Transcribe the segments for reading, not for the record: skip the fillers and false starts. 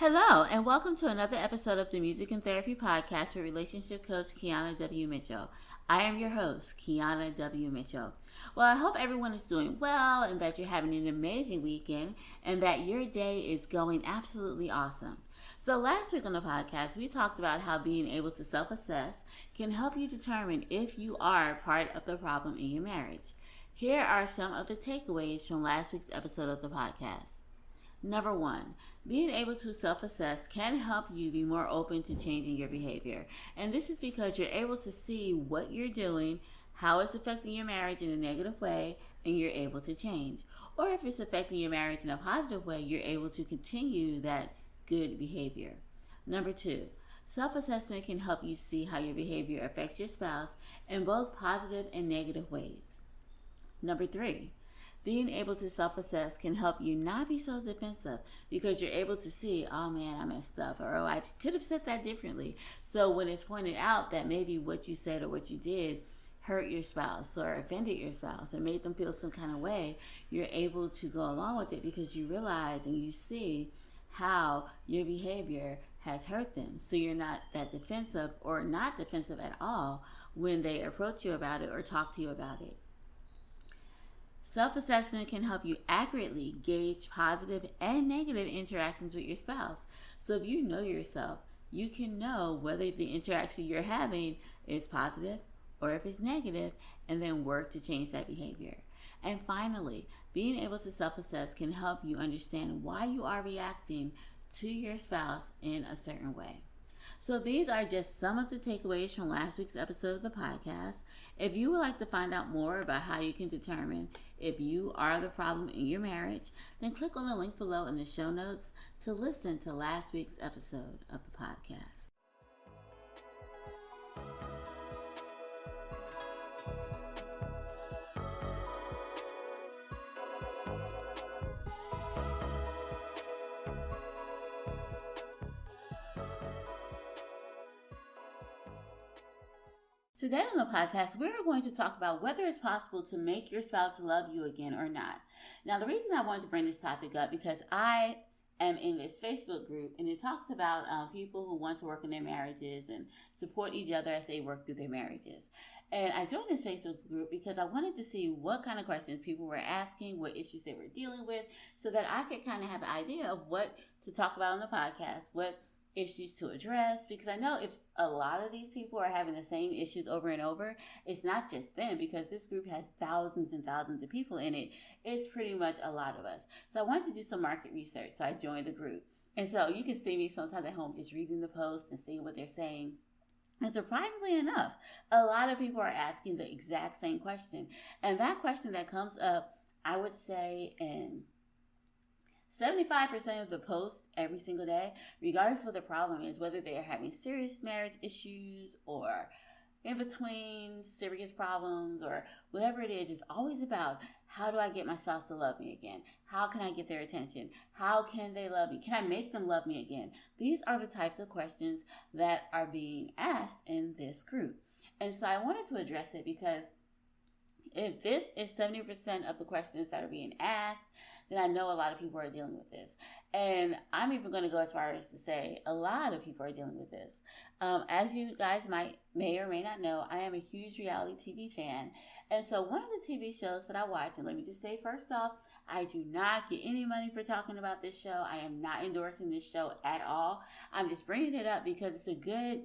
Hello, and welcome to another episode of the Music and Therapy Podcast with Relationship Coach Keana W. Mitchell. I am your host, Keana W. Mitchell. Well, I hope everyone is doing well and that you're having an amazing weekend and that your day is going absolutely awesome. So last week on the podcast, we talked about how being able to self-assess can help you determine if you are part of the problem in your marriage. Here are some of the takeaways from last week's episode of the podcast. Number one, being able to self-assess can help you be more open to changing your behavior. And this is because you're able to see what you're doing, how it's affecting your marriage in a negative way, and you're able to change. Or if it's affecting your marriage in a positive way, you're able to continue that good behavior. Number two, self-assessment can help you see how your behavior affects your spouse in both positive and negative ways. Number three, being able to self-assess can help you not be so defensive because you're able to see, oh man, I messed up, or oh, I could have said that differently. So when it's pointed out that maybe what you said or what you did hurt your spouse or offended your spouse or made them feel some kind of way, you're able to go along with it because you realize and you see how your behavior has hurt them. So you're not that defensive or not defensive at all when they approach you about it or talk to you about it. Self-assessment can help you accurately gauge positive and negative interactions with your spouse. So if you know yourself, you can know whether the interaction you're having is positive or if it's negative, and then work to change that behavior. And finally, being able to self-assess can help you understand why you are reacting to your spouse in a certain way. So these are just some of the takeaways from last week's episode of the podcast. If you would like to find out more about how you can determine if you are the problem in your marriage, then click on the link below in the show notes to listen to last week's episode of the podcast. Today on the podcast, we're going to talk about whether it's possible to make your spouse love you again or not. Now, the reason I wanted to bring this topic up because I am in this Facebook group and it talks about people who want to work in their marriages and support each other as they work through their marriages. And I joined this Facebook group because I wanted to see what kind of questions people were asking, what issues they were dealing with, so that I could kind of have an idea of what to talk about on the podcast, what issues to address, because I know if a lot of these people are having the same issues over and over, it's not just them, because this group has thousands and thousands of people in it. It's pretty much a lot of us. So I wanted to do some market research, so I joined the group. And so you can see me sometimes at home just reading the posts and seeing what they're saying. And surprisingly enough, a lot of people are asking the exact same question. And that question that comes up, I would say in 75% of the posts every single day, regardless of what the problem is, whether they are having serious marriage issues or in between serious problems or whatever it is always about how do I get my spouse to love me again? How can I get their attention? How can they love me? Can I make them love me again? These are the types of questions that are being asked in this group. And so I wanted to address it because if this is 70% of the questions that are being asked, then I know a lot of people are dealing with this. And I'm even going to go as far as to say a lot of people are dealing with this. As you guys may or may not know, I am a huge reality TV fan. And so one of the TV shows that I watch, and let me just say first off, I do not get any money for talking about this show. I am not endorsing this show at all. I'm just bringing it up because it's a good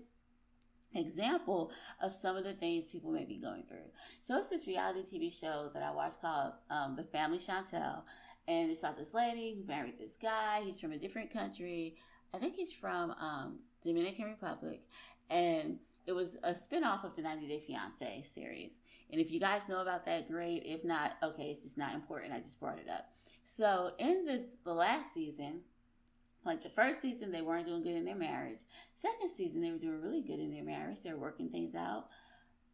example of some of the things people may be going through. So it's this reality TV show that I watch called The Family Chantel. And it's about this lady who married this guy. He's from a different country. I think he's from Dominican Republic. And it was a spinoff of the 90 Day Fiancé series. And if you guys know about that, great. If not, okay, it's just not important. I just brought it up. So in the last season, like the first season, they weren't doing good in their marriage. Second season, they were doing really good in their marriage. They were working things out.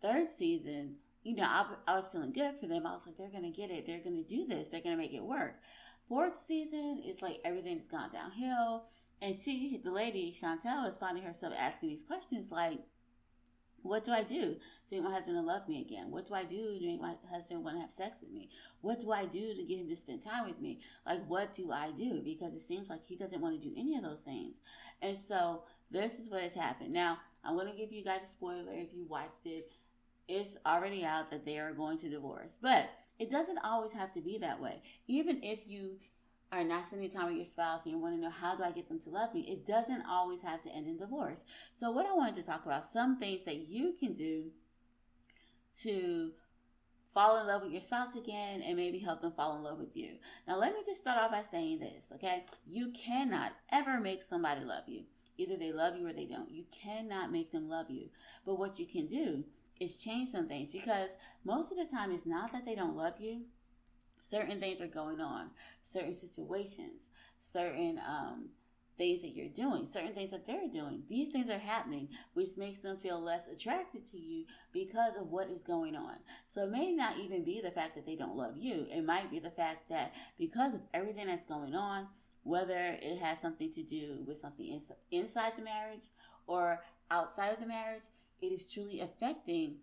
Third season, I was feeling good for them. I was like, they're going to get it. They're going to do this. They're going to make it work. Fourth season, it's like everything's gone downhill. And the lady, Chantel, is finding herself asking these questions like, What do I do to make my husband to love me again? What do I do to make my husband want to have sex with me? What do I do to get him to spend time with me? Like, what do I do? Because it seems like he doesn't want to do any of those things. And so this is what has happened. Now, I'm going to give you guys a spoiler if you watched it. It's already out that they are going to divorce. But it doesn't always have to be that way. Even if you are not spending time with your spouse and you want to know, how do I get them to love me? It doesn't always have to end in divorce. So what I wanted to talk about, some things that you can do to fall in love with your spouse again and maybe help them fall in love with you. Now, let me just start off by saying this, okay? You cannot ever make somebody love you. Either they love you or they don't. You cannot make them love you. But what you can do is change some things, because most of the time it's not that they don't love you. Certain things are going on, certain situations, certain things that you're doing, certain things that they're doing. These things are happening, which makes them feel less attracted to you because of what is going on. So it may not even be the fact that they don't love you. It might be the fact that because of everything that's going on, whether it has something to do with something inside the marriage or outside of the marriage, it is truly affecting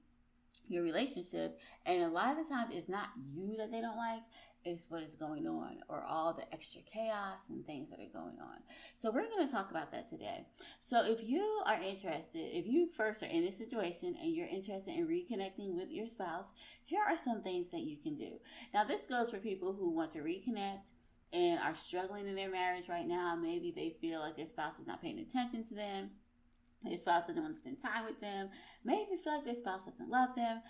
your relationship. And a lot of the times it's not you that they don't like, it's what is going on, or all the extra chaos and things that are going on. So we're going to talk about that today. So if you are interested, if you first are in this situation and you're interested in reconnecting with your spouse, here are some things that you can do. Now, this goes for people who want to reconnect and are struggling in their marriage right now. Maybe they feel like their spouse is not paying attention to them. Their spouse doesn't want to spend time with them. Maybe you feel like their spouse doesn't love them.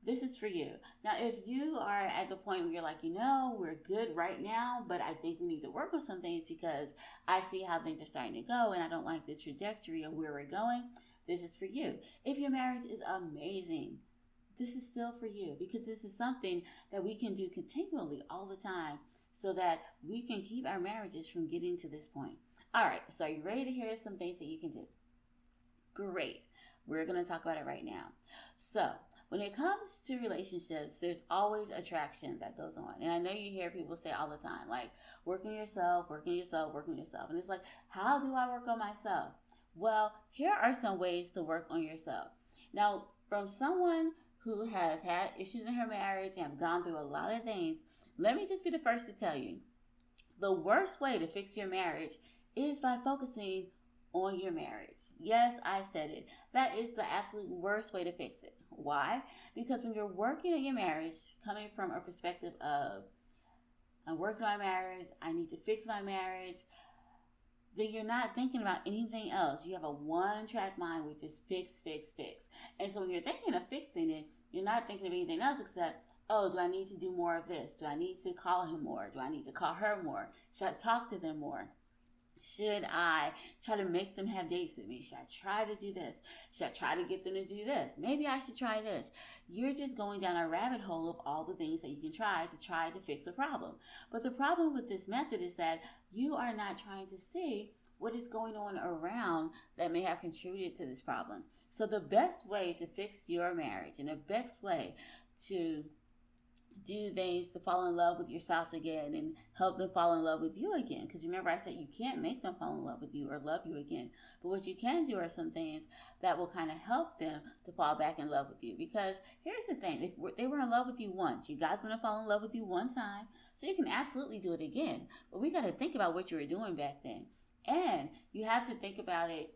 This is for you. Now, if you are at the point where you're like, we're good right now, but I think we need to work on some things because I see how things are starting to go and I don't like the trajectory of where we're going, this is for you. If your marriage is amazing, this is still for you, because this is something that we can do continually all the time so that we can keep our marriages from getting to this point. All right, so are you ready to hear some things that you can do? Great. We're going to talk about it right now. So when it comes to relationships, there's always attraction that goes on. And I know you hear people say all the time, like, work on yourself, work on yourself, work on yourself. And it's like, how do I work on myself? Well, here are some ways to work on yourself. Now, from someone who has had issues in her marriage and have gone through a lot of things, let me just be the first to tell you, the worst way to fix your marriage is by focusing on your marriage. Yes, I said it. That is the absolute worst way to fix it. Why? Because when you're working on your marriage, coming from a perspective of, I'm working on my marriage, I need to fix my marriage, then you're not thinking about anything else. You have a one-track mind, which is fix, fix, fix. And so when you're thinking of fixing it, you're not thinking of anything else except, oh, do I need to do more of this? Do I need to call him more? Do I need to call her more? Should I talk to them more? Should I try to make them have dates with me? Should I try to do this? Should I try to get them to do this? Maybe I should try this. You're just going down a rabbit hole of all the things that you can try to fix a problem. But the problem with this method is that you are not trying to see what is going on around that may have contributed to this problem. So the best way to fix your marriage and the best way to do things to fall in love with your spouse again and help them fall in love with you again. Because remember, I said you can't make them fall in love with you or love you again. But what you can do are some things that will kind of help them to fall back in love with you. Because here's the thing. If they were in love with you once, you guys want to fall in love with you one time. So you can absolutely do it again. But we got to think about what you were doing back then. And you have to think about it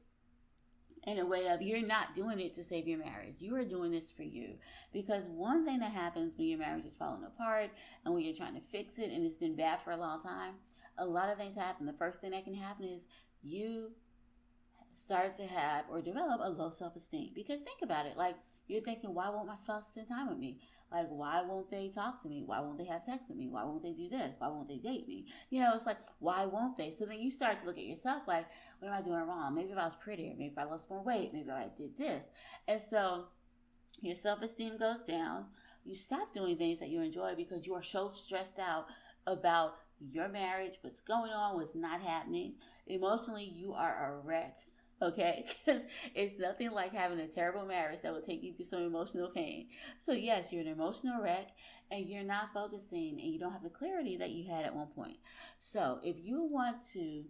in a way of, you're not doing it to save your marriage. You are doing this for you. Because one thing that happens when your marriage is falling apart and when you're trying to fix it and it's been bad for a long time, a lot of things happen. The first thing that can happen is you start to have or develop a low self-esteem. Because think about it, like, you're thinking, why won't my spouse spend time with me? Like, why won't they talk to me? Why won't they have sex with me? Why won't they do this? Why won't they date me? It's like, why won't they? So then you start to look at yourself like, what am I doing wrong? Maybe if I was prettier. Maybe if I lost more weight. Maybe if I did this. And so your self-esteem goes down. You stop doing things that you enjoy because you are so stressed out about your marriage, what's going on, what's not happening. Emotionally, you are a wreck. Okay, because it's nothing like having a terrible marriage that will take you through some emotional pain. So yes, you're an emotional wreck and you're not focusing and you don't have the clarity that you had at one point. So if you want to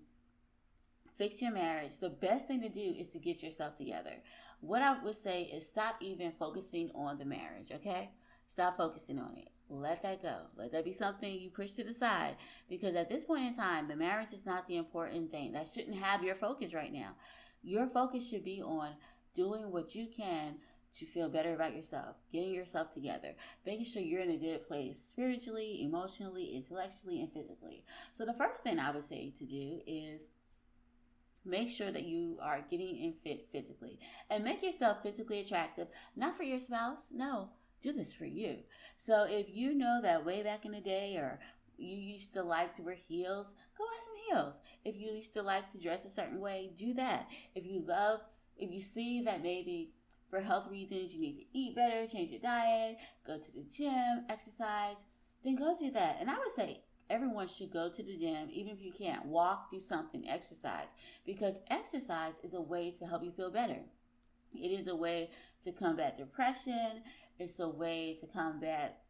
fix your marriage, the best thing to do is to get yourself together. What I would say is stop even focusing on the marriage, okay? Stop focusing on it. Let that go. Let that be something you push to the side, because at this point in time, the marriage is not the important thing. That shouldn't have your focus right now. Your focus should be on doing what you can to feel better about yourself, getting yourself together, making sure you're in a good place spiritually, emotionally, intellectually, and physically. So the first thing I would say to do is make sure that you are getting in fit physically, and make yourself physically attractive, not for your spouse. No, do this for you. So if you know that way back in the day, or you used to like to wear heels, go buy some heels. If you used to like to dress a certain way, do that. If you see that maybe for health reasons you need to eat better, change your diet, go to the gym, exercise, then go do that. And I would say everyone should go to the gym, even if you can't walk, do something, exercise, because exercise is a way to help you feel better. It is a way to combat depression. It's a way to combat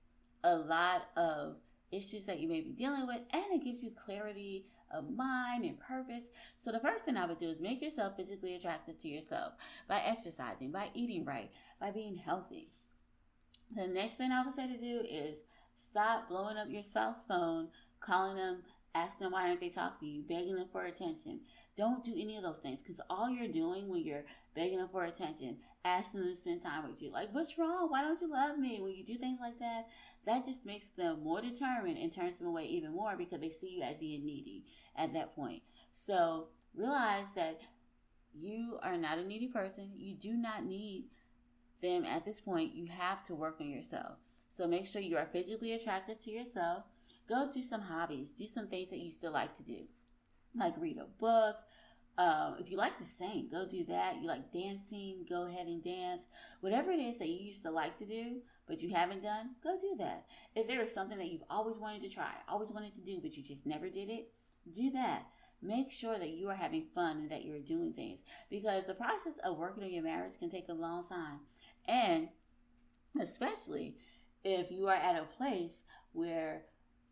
a lot of issues that you may be dealing with, and it gives you clarity of mind and purpose. So the first thing I would do is make yourself physically attractive to yourself by exercising, by eating right, by being healthy. The next thing I would say to do is stop blowing up your spouse's phone, calling them, asking them why aren't they talking to you, begging them for attention. Don't do any of those things, because all you're doing when you're begging them for attention, asking them to spend time with you, like, what's wrong? Why don't you love me? When you do things like that, that just makes them more determined and turns them away even more, because they see you as being needy at that point. So realize that you are not a needy person. You do not need them at this point. You have to work on yourself. So make sure you are physically attractive to yourself. Go do some hobbies. Do some things that you still like to do, like read a book. If you like to sing, go do that. You like dancing, go ahead and dance. Whatever it is that you used to like to do, but you haven't done, go do that. If there is something that you've always wanted to try, always wanted to do, but you just never did it, do that. Make sure that you are having fun and that you're doing things, because the process of working on your marriage can take a long time. And especially if you are at a place where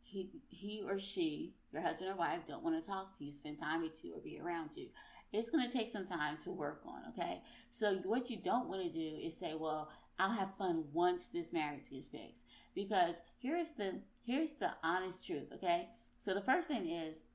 he or she, your husband or wife, don't want to talk to you, spend time with you, or be around you, it's going to take some time to work on, okay? So what you don't want to do is say, well, I'll have fun once this marriage gets fixed. Because here's the honest truth, okay? So the first thing is,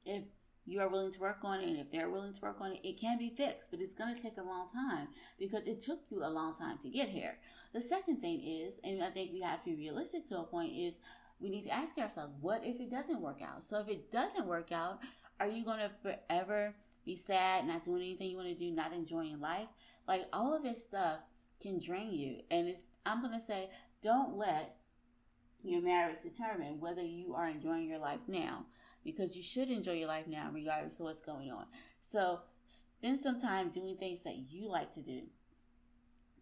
if you are willing to work on it, and if they're willing to work on it, it can be fixed, but it's going to take a long time, because it took you a long time to get here. The second thing is, and I think we have to be realistic to a point, is we need to ask ourselves, what if it doesn't work out? So if it doesn't work out, are you going to forever be sad, not doing anything you want to do, not enjoying life? Like, all of this stuff can drain you. And I'm going to say, don't let your marriage determine whether you are enjoying your life now, because you should enjoy your life now regardless of what's going on. So spend some time doing things that you like to do.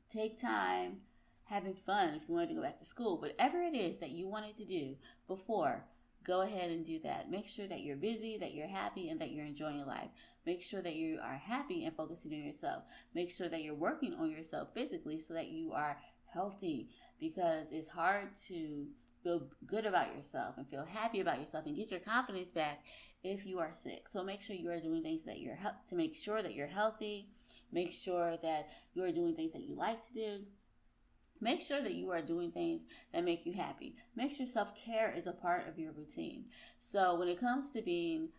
Take time having fun. If you wanted to go back to school, whatever it is that you wanted to do before, go ahead and do that. Make sure that you're busy, that you're happy, and that you're enjoying your life. Make sure that you are happy and focusing on yourself. Make sure that you're working on yourself physically so that you are healthy, because it's hard to feel good about yourself and feel happy about yourself and get your confidence back if you are sick. So make sure you are doing things that to make sure that you're healthy. Make sure that you are doing things that you like to do. Make sure that you are doing things that make you happy. Make sure self-care is a part of your routine. So when it comes to being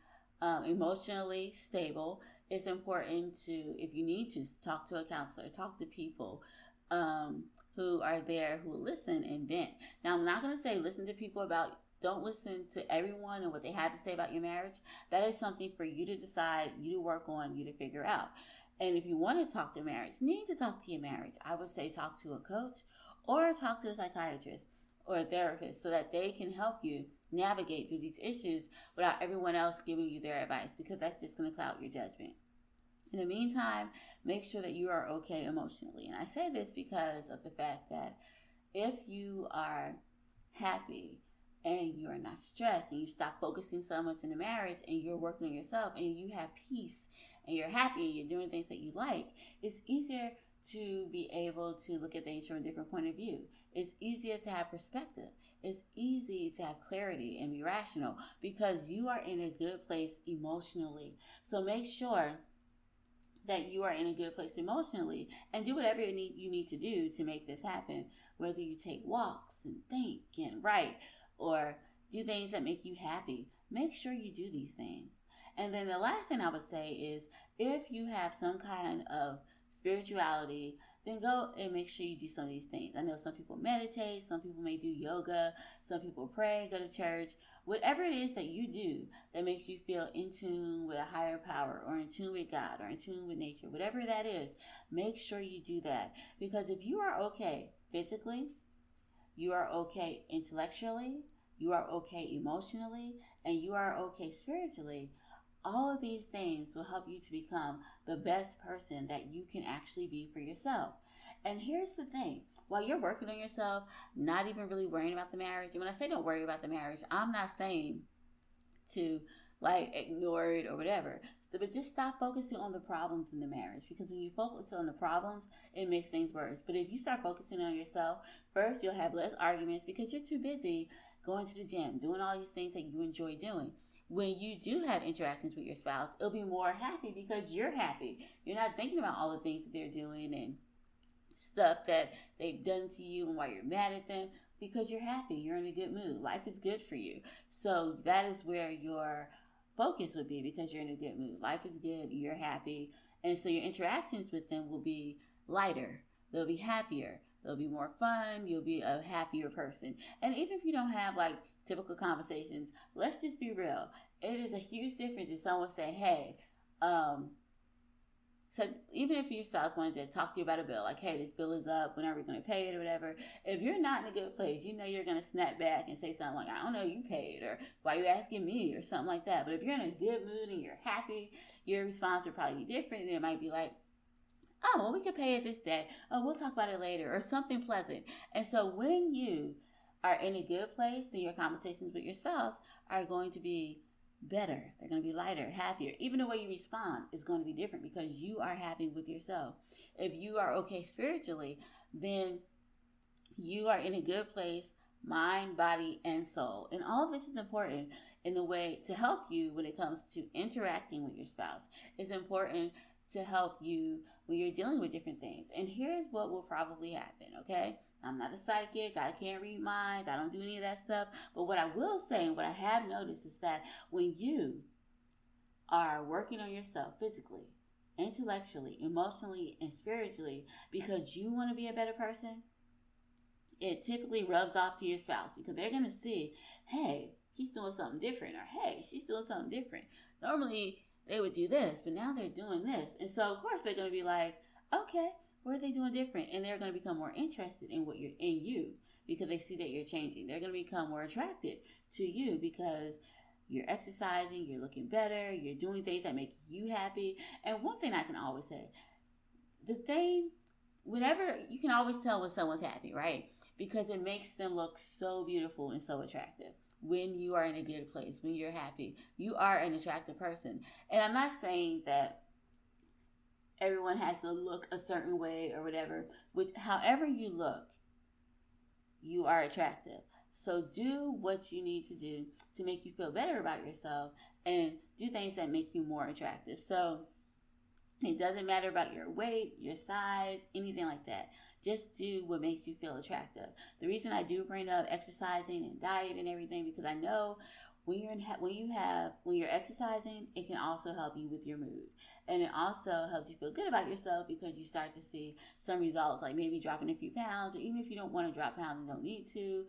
emotionally stable, it's important to, if you need to, talk to a counselor, talk to people who are there, who listen and vent. Now, I'm not going to say don't listen to everyone and what they have to say about your marriage. That is something for you to decide, you to work on, you to figure out. And if you want to talk to marriage, need to talk to your marriage, I would say talk to a coach or talk to a psychiatrist or a therapist, so that they can help you navigate through these issues without everyone else giving you their advice, because that's just going to cloud your judgment. In the meantime, make sure that you are okay emotionally. And I say this because of the fact that if you are happy and you are not stressed, and you stop focusing so much in the marriage, and you're working on yourself, and you have peace, and you're happy, and you're doing things that you like, it's easier to be able to look at things from a different point of view. It's easier to have perspective. It's easy to have clarity and be rational because you are in a good place emotionally. So make sure that you are in a good place emotionally and do whatever you need to do to make this happen. Whether you take walks and think and write or do things that make you happy, make sure you do these things. And then the last thing I would say is if you have some kind of spirituality, then go and make sure you do some of these things. I know some people meditate, some people may do yoga, some people pray, go to church. Whatever it is that you do that makes you feel in tune with a higher power or in tune with God or in tune with nature, whatever that is, make sure you do that. Because if you are okay physically, you are okay intellectually, you are okay emotionally, and you are okay spiritually, all of these things will help you to become the best person that you can actually be for yourself. And here's the thing. While you're working on yourself, not even really worrying about the marriage, and when I say don't worry about the marriage, I'm not saying to like ignore it or whatever, but just stop focusing on the problems in the marriage, because when you focus on the problems, it makes things worse. But if you start focusing on yourself, first you'll have less arguments because you're too busy going to the gym, doing all these things that you enjoy doing. When you do have interactions with your spouse, it'll be more happy because you're happy. You're not thinking about all the things that they're doing and stuff that they've done to you and why you're mad at them, because you're happy. You're in a good mood. Life is good for you. So that is where your focus would be, because you're in a good mood. Life is good. You're happy. And so your interactions with them will be lighter. They'll be happier. They'll be more fun. You'll be a happier person. And even if you don't have like typical conversations, let's just be real. It is a huge difference if someone say, hey, so even if your spouse wanted to talk to you about a bill, like, hey, this bill is up, when are we going to pay it or whatever, if you're not in a good place, you know you're going to snap back and say something like, I don't know, you paid, or why are you asking me, or something like that. But if you're in a good mood and you're happy, your response would probably be different, and it might be like, oh, well, we can pay it this day. Oh, we'll talk about it later, or something pleasant. And so when you are in a good place, then your conversations with your spouse are going to be better. They're going to be lighter, happier. Even the way you respond is going to be different because you are happy with yourself. If you are okay spiritually, then you are in a good place, mind, body, and soul. And all of this is important in the way to help you when it comes to interacting with your spouse. It's important to help you when you're dealing with different things. And here's what will probably happen, okay? I'm not a psychic. I can't read minds. I don't do any of that stuff. But what I will say and what I have noticed is that when you are working on yourself physically, intellectually, emotionally, and spiritually because you want to be a better person, it typically rubs off to your spouse because they're going to see, hey, he's doing something different, or hey, she's doing something different. Normally they would do this, but now they're doing this. And so, of course, they're going to be like, okay, what are they doing different? And they're going to become more interested in what you're in you because they see that you're changing. They're going to become more attracted to you because you're exercising, you're looking better, you're doing things that make you happy. And one thing I can always say, whenever you can always tell when someone's happy, right? Because it makes them look so beautiful and so attractive. When you are in a good place, when you're happy, you are an attractive person. And I'm not saying that everyone has to look a certain way or whatever. However you look, you are attractive. So do what you need to do to make you feel better about yourself and do things that make you more attractive. So it doesn't matter about your weight, your size, anything like that. Just do what makes you feel attractive. The reason I do bring up exercising and diet and everything, because I know when you're exercising, it can also help you with your mood. And it also helps you feel good about yourself because you start to see some results, like maybe dropping a few pounds, or even if you don't want to drop pounds and don't need to.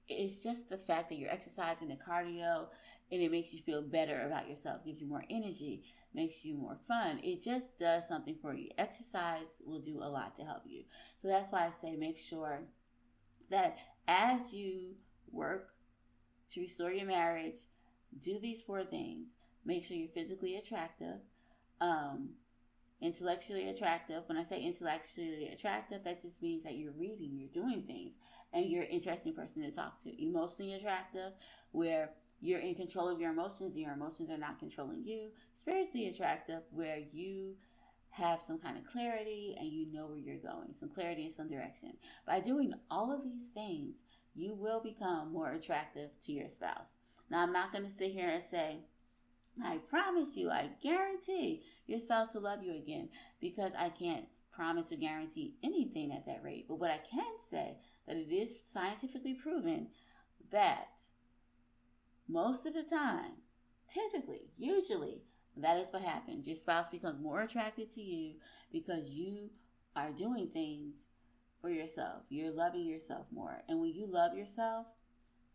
It's just the fact that you're exercising, the cardio, and it makes you feel better about yourself, gives you more energy, makes you more fun. It just does something for you. Exercise will do a lot to help you. So that's why I say make sure that as you work to restore your marriage, do these 4 things. Make sure you're physically attractive, intellectually attractive. When I say intellectually attractive, that just means that you're reading, you're doing things, and you're an interesting person to talk to. Emotionally attractive, where you're in control of your emotions and your emotions are not controlling you. Spiritually attractive, where you have some kind of clarity and you know where you're going, some clarity in some direction. By doing all of these things, you will become more attractive to your spouse. Now, I'm not going to sit here and say, I promise you, I guarantee your spouse will love you again, because I can't promise or guarantee anything at that rate. But what I can say, that it is scientifically proven that most of the time, typically, usually, that is what happens. Your spouse becomes more attracted to you because you are doing things for yourself. You're loving yourself more. And when you love yourself,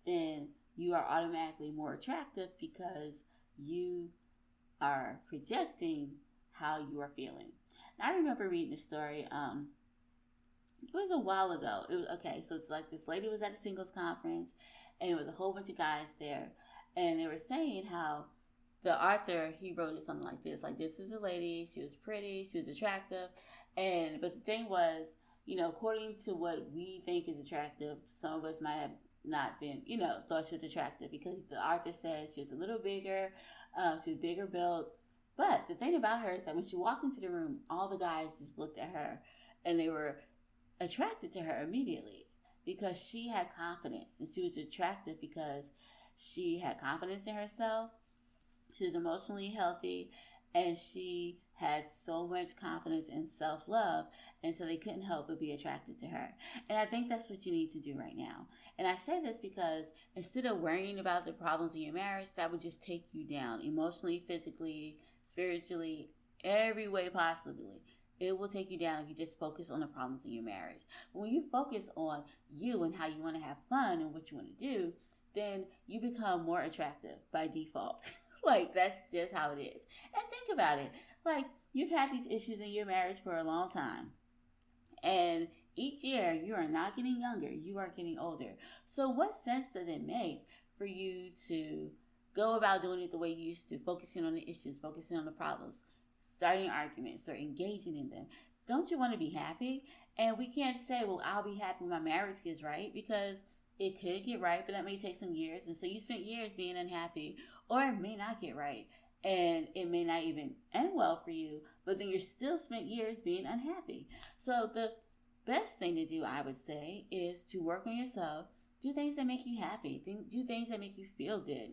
then you are automatically more attractive because you are projecting how you are feeling. Now, I remember reading a story. It was a while ago. It was okay. So it's like this lady was at a singles conference, and there was a whole bunch of guys there, and they were saying how the author, he wrote it something like this is a lady. She was pretty. She was attractive, but the thing was, according to what we think is attractive, some of us might have not been, thought she was attractive, because the author says she was a little bigger, she was bigger built. But the thing about her is that when she walked into the room, all the guys just looked at her and they were attracted to her immediately because she had confidence, and she was attractive because she had confidence in herself. She was emotionally healthy, and she had so much confidence and self-love, and so they couldn't help but be attracted to her. And I think that's what you need to do right now. And I say this because instead of worrying about the problems in your marriage, that would just take you down emotionally, physically, spiritually, every way possibly. It will take you down if you just focus on the problems in your marriage. But when you focus on you and how you want to have fun and what you want to do, then you become more attractive by default. Like, that's just how it is. And think about it. Like, you've had these issues in your marriage for a long time. And each year, you are not getting younger. You are getting older. So what sense does it make for you to go about doing it the way you used to, focusing on the issues, focusing on the problems, starting arguments, or engaging in them? Don't you want to be happy? And we can't say, well, I'll be happy when my marriage gets right, because it could get right, but that may take some years. And so you spent years being unhappy, or it may not get right, and it may not even end well for you, but then you still spent years being unhappy. So the best thing to do, I would say, is to work on yourself, do things that make you happy, do things that make you feel good,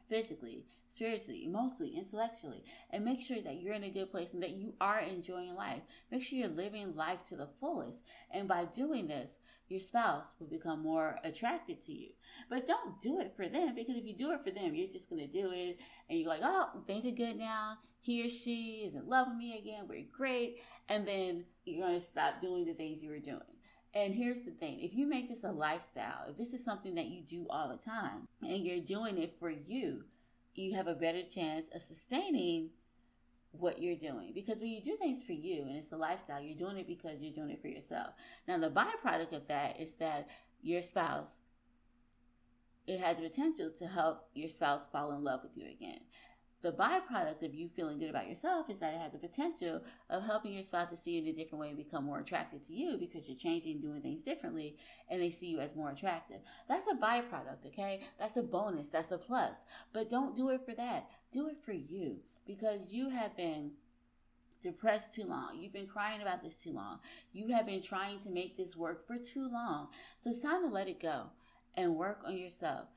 physically, spiritually, emotionally, intellectually, and make sure that you're in a good place and that you are enjoying life. Make sure you're living life to the fullest. And by doing this, your spouse will become more attracted to you. But don't do it for them, because if you do it for them, you're just going to do it and you're like, oh, things are good now. He or she is in love with me again. We're great. And then you're going to stop doing the things you were doing. And here's the thing. If you make this a lifestyle, if this is something that you do all the time and you're doing it for you, you have a better chance of sustaining what you're doing. Because when you do things for you and it's a lifestyle, you're doing it because you're doing it for yourself. Now, the byproduct of that is that your spouse, it has the potential to help your spouse fall in love with you again. The byproduct of you feeling good about yourself is that it has the potential of helping your spouse to see you in a different way and become more attracted to you, because you're changing, doing things differently, and they see you as more attractive. That's a byproduct, okay? That's a bonus. That's a plus. But don't do it for that. Do it for you, because you have been depressed too long. You've been crying about this too long. You have been trying to make this work for too long. So it's time to let it go and work on yourself.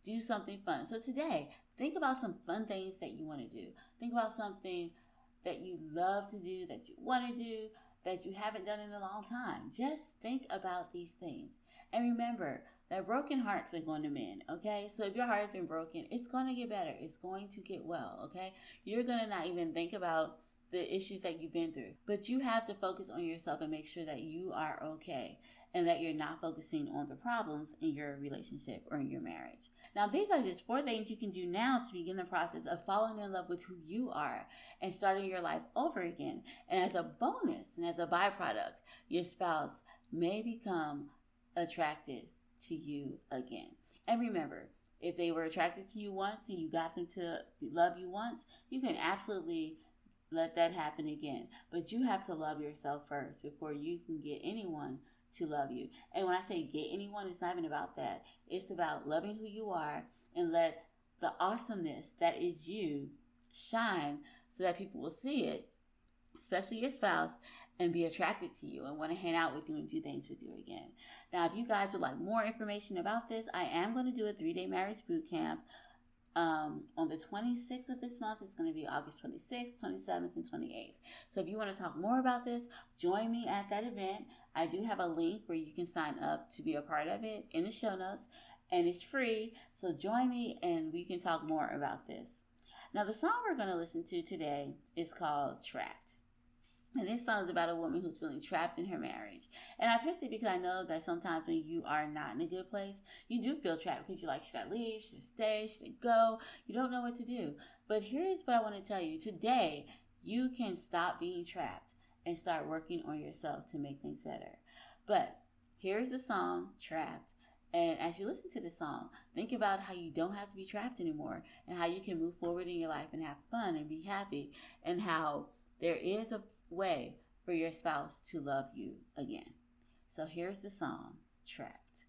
Do something fun. So today, think about some fun things that you want to do. Think about something that you love to do, that you want to do, that you haven't done in a long time. Just think about these things. And remember that broken hearts are going to mend, okay? So if your heart has been broken, it's going to get better. It's going to get well, okay? You're going to not even think about the issues that you've been through. But you have to focus on yourself and make sure that you are okay, and that you're not focusing on the problems in your relationship or in your marriage. Now, these are just 4 things you can do now to begin the process of falling in love with who you are and starting your life over again. And as a bonus and as a byproduct, your spouse may become attracted to you again. And remember, if they were attracted to you once and you got them to love you once, you can absolutely let that happen again. But you have to love yourself first before you can get anyone to love you. And when I say get anyone, it's not even about that. It's about loving who you are and let the awesomeness that is you shine so that people will see it especially your spouse, and be attracted to you and want to hang out with you and do things with you again. Now, if you guys would like more information about this, I am going to do a 3-day marriage boot camp on the 26th of this month. It's going to be August 26th, 27th, and 28th. So if you want to talk more about this, join me at that event. I do have a link where you can sign up to be a part of it in the show notes, and it's free. So join me and we can talk more about this. Now, the song we're going to listen to today is called Trapped. And this song is about a woman who's feeling trapped in her marriage. And I picked it because I know that sometimes when you are not in a good place, you do feel trapped because you're like, should I leave? Should I stay? Should I go? You don't know what to do. But here's what I want to tell you. Today, you can stop being trapped and start working on yourself to make things better. But here's the song, Trapped. And as you listen to the song, think about how you don't have to be trapped anymore and how you can move forward in your life and have fun and be happy, and how there is a way for your spouse to love you again. So here's the song, Trapped.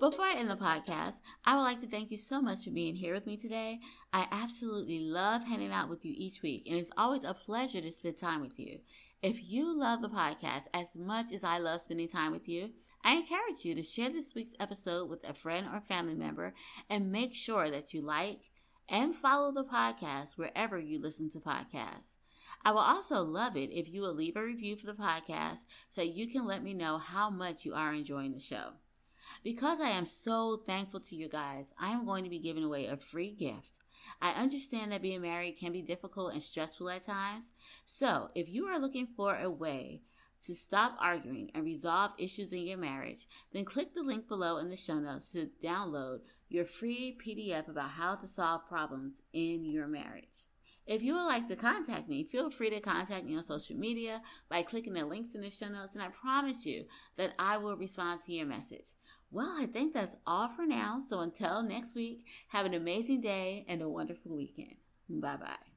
Before I end the podcast, I would like to thank you so much for being here with me today. I absolutely love hanging out with you each week, and it's always a pleasure to spend time with you. If you love the podcast as much as I love spending time with you, I encourage you to share this week's episode with a friend or family member and make sure that you like and follow the podcast wherever you listen to podcasts. I will also love it if you will leave a review for the podcast so you can let me know how much you are enjoying the show. Because I am so thankful to you guys, I am going to be giving away a free gift. I understand that being married can be difficult and stressful at times. So if you are looking for a way to stop arguing and resolve issues in your marriage, then click the link below in the show notes to download your free PDF about how to solve problems in your marriage. If you would like to contact me, feel free to contact me on social media by clicking the links in the show notes, and I promise you that I will respond to your message. Well, I think that's all for now. So until next week, have an amazing day and a wonderful weekend. Bye-bye.